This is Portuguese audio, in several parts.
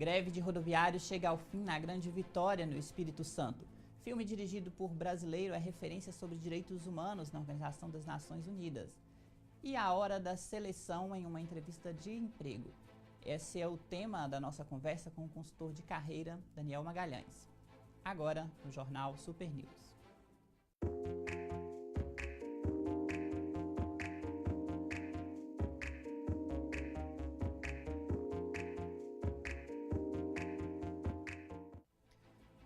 Greve de rodoviários chega ao fim na Grande Vitória, no Espírito Santo. Filme dirigido por brasileiro é referência sobre direitos humanos na Organização das Nações Unidas. E a hora da seleção em uma entrevista de emprego. Esse é o tema da nossa conversa com o consultor de carreira, Daniel Magalhães. Agora, no Jornal Super News.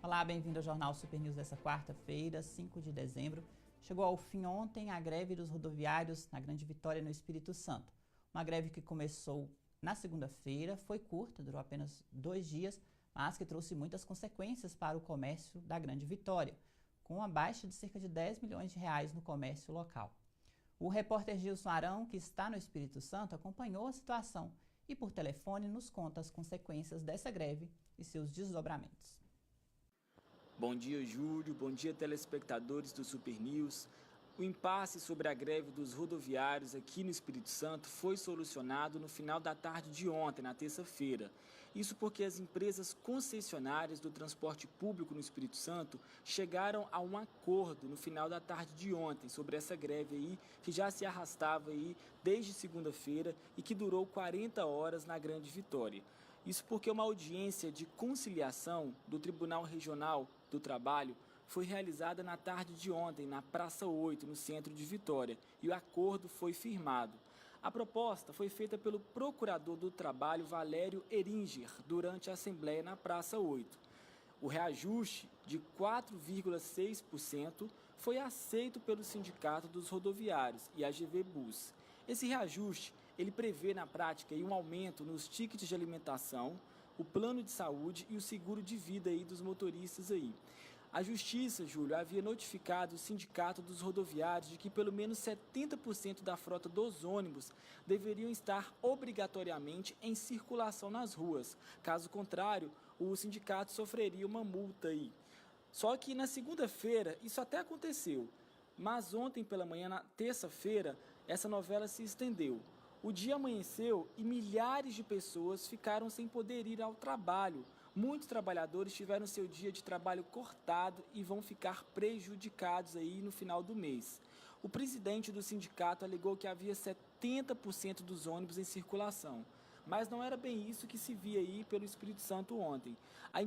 Olá, bem-vindo ao Jornal Super News dessa quarta-feira, 5 de dezembro. Chegou ao fim ontem a greve dos rodoviários na Grande Vitória, no Espírito Santo. Uma greve que começou na segunda-feira, foi curta, durou apenas 2 dias, mas que trouxe muitas consequências para o comércio da Grande Vitória, com uma baixa de cerca de 10 milhões de reais no comércio local. O repórter Gilson Arão, que está no Espírito Santo, acompanhou a situação e por telefone nos conta as consequências dessa greve e seus desdobramentos. Bom dia, Júlio. Bom dia, telespectadores do Super News. O impasse sobre a greve dos rodoviários aqui no Espírito Santo foi solucionado no final da tarde de ontem, na terça-feira. Isso porque as empresas concessionárias do transporte público no Espírito Santo chegaram a um acordo no final da tarde de ontem sobre essa greve aí, que já se arrastava aí desde segunda-feira e que durou 40 horas na Grande Vitória. Isso porque uma audiência de conciliação do Tribunal Regional do Trabalho foi realizada na tarde de ontem, na Praça 8, no centro de Vitória, e o acordo foi firmado. A proposta foi feita pelo Procurador do Trabalho, Valério Eringer, durante a Assembleia na Praça 8. O reajuste de 4,6% foi aceito pelo Sindicato dos Rodoviários e a GV Bus. Esse reajuste ele prevê na prática um aumento nos tickets de alimentação, o plano de saúde e o seguro de vida aí dos motoristas aí. A Justiça, Júlio, havia notificado o Sindicato dos Rodoviários de que pelo menos 70% da frota dos ônibus deveriam estar obrigatoriamente em circulação nas ruas. Caso contrário, o sindicato sofreria uma multa aí. Só que na segunda-feira isso até aconteceu, mas ontem pela manhã, na terça-feira, essa novela se estendeu. O dia amanheceu e milhares de pessoas ficaram sem poder ir ao trabalho. Muitos trabalhadores tiveram seu dia de trabalho cortado e vão ficar prejudicados aí no final do mês. O presidente do sindicato alegou que havia 70% dos ônibus em circulação. Mas não era bem isso que se via aí pelo Espírito Santo ontem. A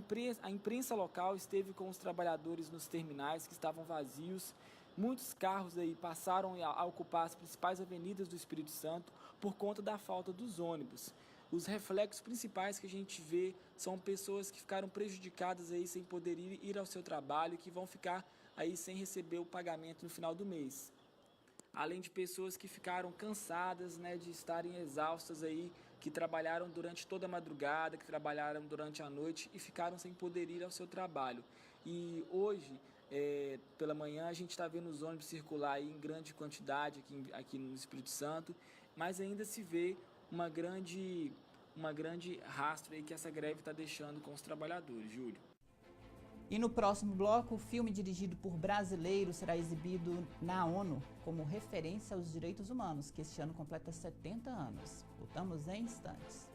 imprensa local esteve com os trabalhadores nos terminais que estavam vazios. Muitos carros aí passaram a ocupar as principais avenidas do Espírito Santo por conta da falta dos ônibus. Os reflexos principais que a gente vê são pessoas que ficaram prejudicadas aí sem poder ir ao seu trabalho e que vão ficar aí sem receber o pagamento no final do mês. Além de pessoas que ficaram cansadas, né, de estarem exaustas aí, que trabalharam durante toda a madrugada, que trabalharam durante a noite e ficaram sem poder ir ao seu trabalho. E hoje, pela manhã, a gente está vendo os ônibus circular aí em grande quantidade aqui no Espírito Santo, mas ainda se vê uma grande rastro aí que essa greve está deixando com os trabalhadores, Júlio. E no próximo bloco, o filme dirigido por brasileiro será exibido na ONU como referência aos direitos humanos, que este ano completa 70 anos. Voltamos em instantes.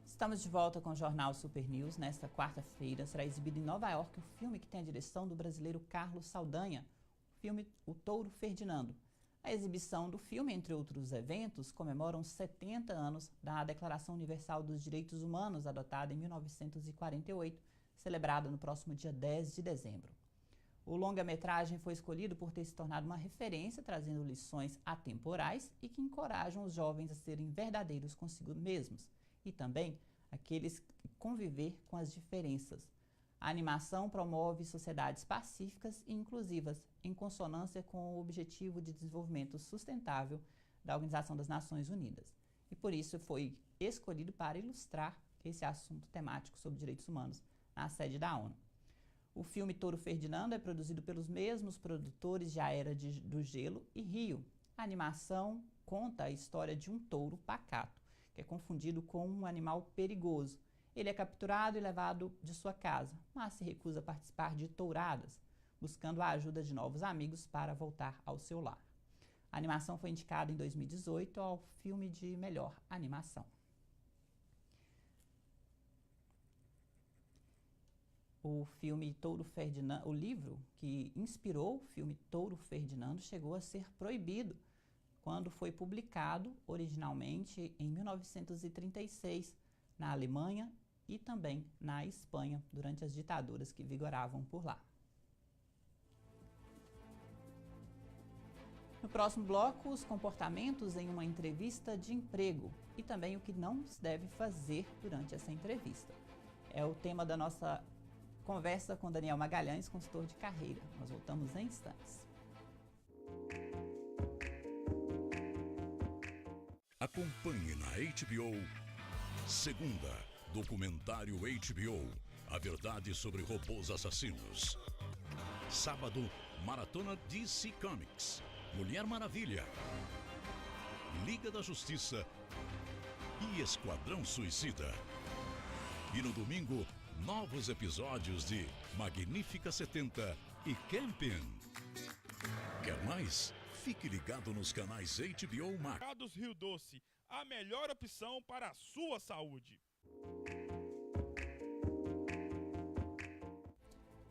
Estamos de volta com o Jornal Super News. Nesta quarta-feira será exibido em Nova York o filme que tem a direção do brasileiro Carlos Saldanha, o filme O Touro Ferdinando. A exibição do filme, entre outros eventos, comemora os 70 anos da Declaração Universal dos Direitos Humanos, adotada em 1948, celebrada no próximo dia 10 de dezembro. O longa-metragem foi escolhido por ter se tornado uma referência, trazendo lições atemporais e que encorajam os jovens a serem verdadeiros consigo mesmos e também aqueles que conviver com as diferenças. A animação promove sociedades pacíficas e inclusivas, em consonância com o Objetivo de Desenvolvimento Sustentável da Organização das Nações Unidas. e por isso foi escolhido para ilustrar esse assunto temático sobre direitos humanos na sede da ONU. O filme Touro Ferdinando é produzido pelos mesmos produtores de A Era do Gelo e Rio. A animação conta a história de um touro pacato, que é confundido com um animal perigoso. Ele é capturado e levado de sua casa, mas se recusa a participar de touradas, buscando a ajuda de novos amigos para voltar ao seu lar. A animação foi indicada em 2018 ao filme de melhor animação. O filme Touro Ferdinando, o livro que inspirou o filme Touro Ferdinando chegou a ser proibido quando foi publicado originalmente em 1936 na Alemanha e também na Espanha durante as ditaduras que vigoravam por lá. No próximo bloco, os comportamentos em uma entrevista de emprego e também o que não se deve fazer durante essa entrevista. É o tema da nossa conversa com Daniel Magalhães, consultor de carreira. Nós voltamos em instantes. Acompanhe na HBO Segunda, documentário HBO, a verdade sobre robôs assassinos. Sábado, maratona DC Comics, Mulher Maravilha, Liga da Justiça e Esquadrão Suicida. E no domingo, novos episódios de Magnífica 70 e Camping. Quer mais? Fique ligado nos canais HBO Max. Mercados Rio Doce, a melhor opção para a sua saúde.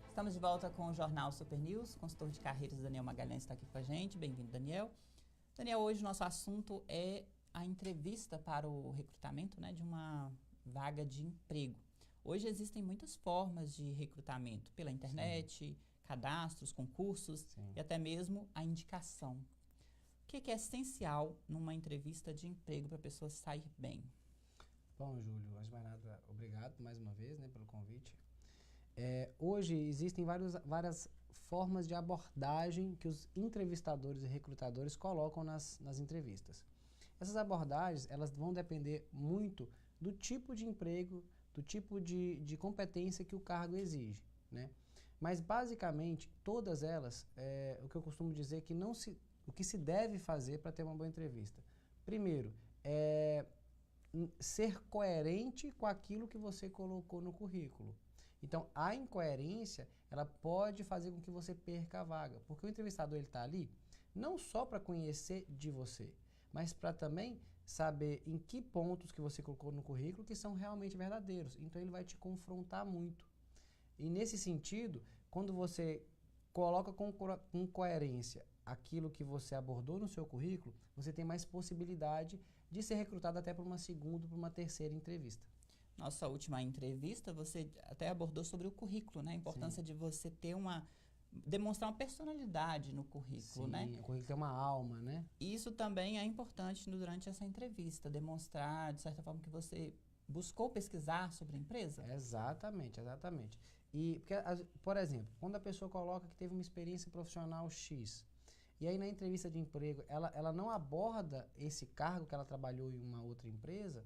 Estamos de volta com o Jornal Super News. O consultor de carreiras Daniel Magalhães está aqui com a gente. Bem-vindo, Daniel. Daniel, hoje o nosso assunto é a entrevista para o recrutamento, né, de uma vaga de emprego. Hoje existem muitas formas de recrutamento pela internet, sim, cadastros, concursos, sim, e até mesmo a indicação. O que é essencial numa entrevista de emprego para a pessoa sair bem? Bom, Júlio, antes de mais nada, obrigado mais uma vez, né, pelo convite. Hoje existem várias formas de abordagem que os entrevistadores e recrutadores colocam nas entrevistas. Essas abordagens, elas vão depender muito do tipo de emprego, do tipo de competência que o cargo exige, né? Mas, basicamente, todas elas, o que eu costumo dizer que o que se deve fazer para ter uma boa entrevista. Primeiro, ser coerente com aquilo que você colocou no currículo. Então, a incoerência, ela pode fazer com que você perca a vaga, porque o entrevistador está ali não só para conhecer de você, mas para também saber em que pontos que você colocou no currículo que são realmente verdadeiros. Então, ele vai te confrontar muito. E, nesse sentido, quando você coloca com coerência aquilo que você abordou no seu currículo, você tem mais possibilidade de ser recrutado até para uma segunda, para uma terceira entrevista. Nossa última entrevista, você até abordou sobre o currículo, né? A importância, sim, de você ter demonstrar uma personalidade no currículo, sim, né? O currículo tem uma alma, né? Isso também é importante durante essa entrevista, demonstrar, de certa forma, que você buscou pesquisar sobre a empresa? Exatamente, exatamente. E, porque, por exemplo, quando a pessoa coloca que teve uma experiência profissional X, e aí na entrevista de emprego ela não aborda esse cargo que ela trabalhou em uma outra empresa,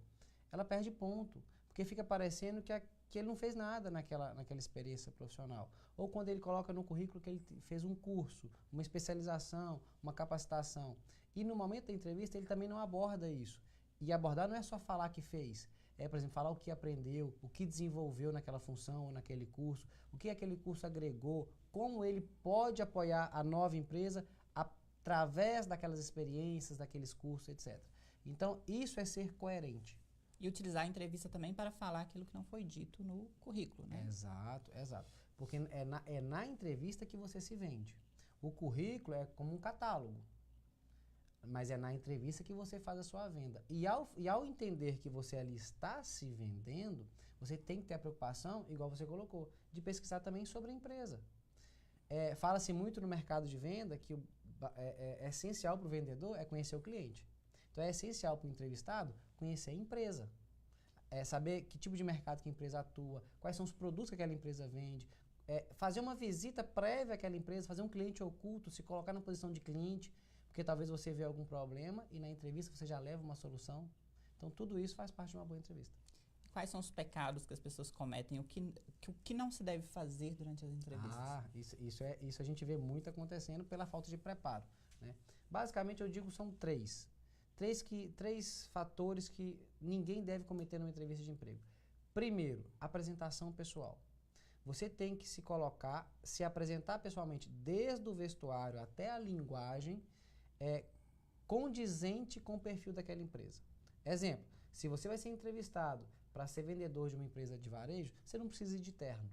ela perde ponto, porque fica parecendo que ele não fez nada naquela experiência profissional. Ou quando ele coloca no currículo que ele fez um curso, uma especialização, uma capacitação. E no momento da entrevista ele também não aborda isso. E abordar não é só falar que fez, por exemplo, falar o que aprendeu, o que desenvolveu naquela função ou naquele curso, o que aquele curso agregou, como ele pode apoiar a nova empresa através daquelas experiências, daqueles cursos, etc. Então, isso é ser coerente. E utilizar a entrevista também para falar aquilo que não foi dito no currículo, né? Exato, exato. Porque é na entrevista que você se vende. O currículo é como um catálogo. Mas é na entrevista que você faz a sua venda. E ao entender que você ali está se vendendo, você tem que ter a preocupação, igual você colocou, de pesquisar também sobre a empresa. Fala-se muito no mercado de venda que é essencial para o vendedor conhecer o cliente. Então é essencial para o entrevistado conhecer a empresa. Saber que tipo de mercado que a empresa atua, quais são os produtos que aquela empresa vende, fazer uma visita prévia àquela empresa, fazer um cliente oculto, se colocar na posição de cliente, porque talvez você vê algum problema e na entrevista você já leva uma solução. Então, tudo isso faz parte de uma boa entrevista. Quais são os pecados que as pessoas cometem, o que não se deve fazer durante as entrevistas? Isso a gente vê muito acontecendo pela falta de preparo, né? Basicamente, eu digo são três fatores que ninguém deve cometer numa entrevista de emprego. Primeiro, apresentação pessoal. Você tem que se colocar, se apresentar pessoalmente, desde o vestuário até a linguagem, condizente com o perfil daquela empresa. Exemplo, se você vai ser entrevistado para ser vendedor de uma empresa de varejo, você não precisa ir de terno.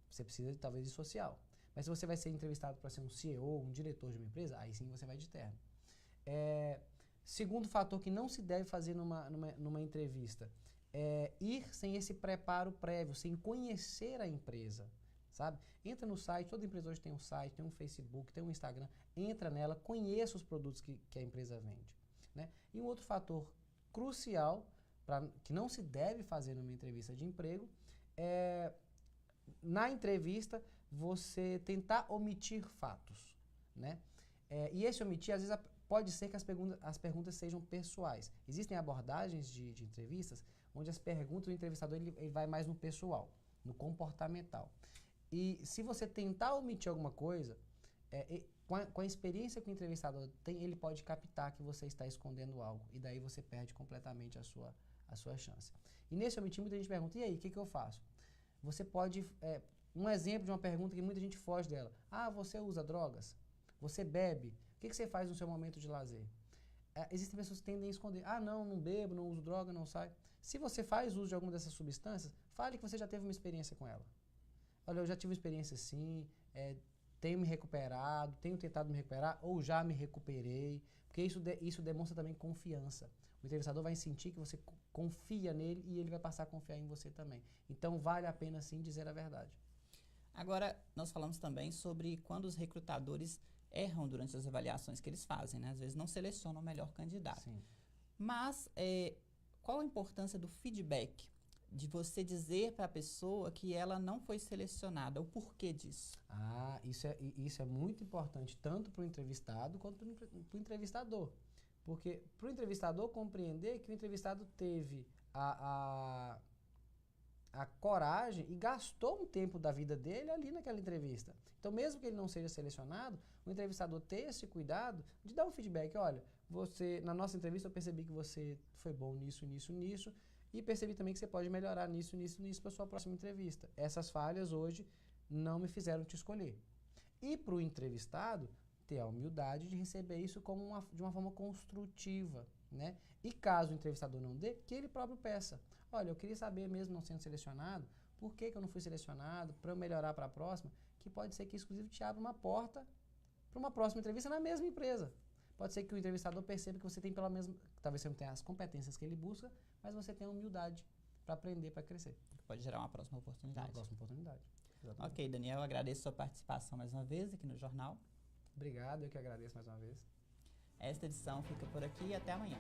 Você precisa, talvez, de social. Mas se você vai ser entrevistado para ser um CEO, um diretor de uma empresa, aí sim você vai de terno. Segundo fator que não se deve fazer numa entrevista é ir sem esse preparo prévio, sem conhecer a empresa, sabe? Entra no site, toda empresa hoje tem um site, tem um Facebook, tem um Instagram, entra nela, conheça os produtos que a empresa vende, né? E um outro fator crucial, que não se deve fazer numa entrevista de emprego, é, na entrevista, você tentar omitir fatos, né? E esse omitir, às vezes, pode ser que as perguntas sejam pessoais. Existem abordagens de entrevistas onde as perguntas do entrevistador ele vai mais no pessoal, no comportamental. E se você tentar omitir alguma coisa, com a experiência que o entrevistador tem, ele pode captar que você está escondendo algo. E daí você perde completamente a sua chance. E nesse omitir, muita gente pergunta, e aí, o que eu faço? Você pode... um exemplo de uma pergunta que muita gente foge dela. Você usa drogas? Você bebe? O que você faz no seu momento de lazer? Existem pessoas que tendem a esconder. Não bebo, não uso droga, não saio. Se você faz uso de alguma dessas substâncias, fale que você já teve uma experiência com ela. Olha, eu já tive uma experiência sim, tenho me recuperado, tenho tentado me recuperar, ou já me recuperei, porque isso demonstra também confiança. O entrevistador vai sentir que você confia nele e ele vai passar a confiar em você também. Então, vale a pena sim dizer a verdade. Agora, nós falamos também sobre quando os recrutadores erram durante as avaliações que eles fazem, né? Às vezes não selecionam o melhor candidato. Sim. Mas qual a importância do feedback? De você dizer para a pessoa que ela não foi selecionada, o porquê disso? Isso é muito importante, tanto para o entrevistado quanto para o entrevistador. Porque para o entrevistador compreender que o entrevistado teve a coragem e gastou um tempo da vida dele ali naquela entrevista. Então, mesmo que ele não seja selecionado, o entrevistador ter esse cuidado de dar um feedback. Olha, na nossa entrevista eu percebi que você foi bom nisso, nisso, nisso, e percebi também que você pode melhorar nisso, nisso, nisso para a sua próxima entrevista. Essas falhas hoje não me fizeram te escolher. E para o entrevistado, ter a humildade de receber isso de uma forma construtiva, né? E caso o entrevistador não dê, que ele próprio peça. Olha, eu queria saber, mesmo não sendo selecionado, por que eu não fui selecionado, para eu melhorar para a próxima, que pode ser que isso, inclusive, te abra uma porta para uma próxima entrevista na mesma empresa. Pode ser que o entrevistador perceba que você tem pelo menos, talvez você não tenha as competências que ele busca, mas você tem a humildade para aprender, para crescer. Pode gerar uma próxima oportunidade. Uma próxima oportunidade. Exatamente. Ok, Daniel, eu agradeço a sua participação mais uma vez aqui no Jornal. Obrigado, eu que agradeço mais uma vez. Esta edição fica por aqui e até amanhã.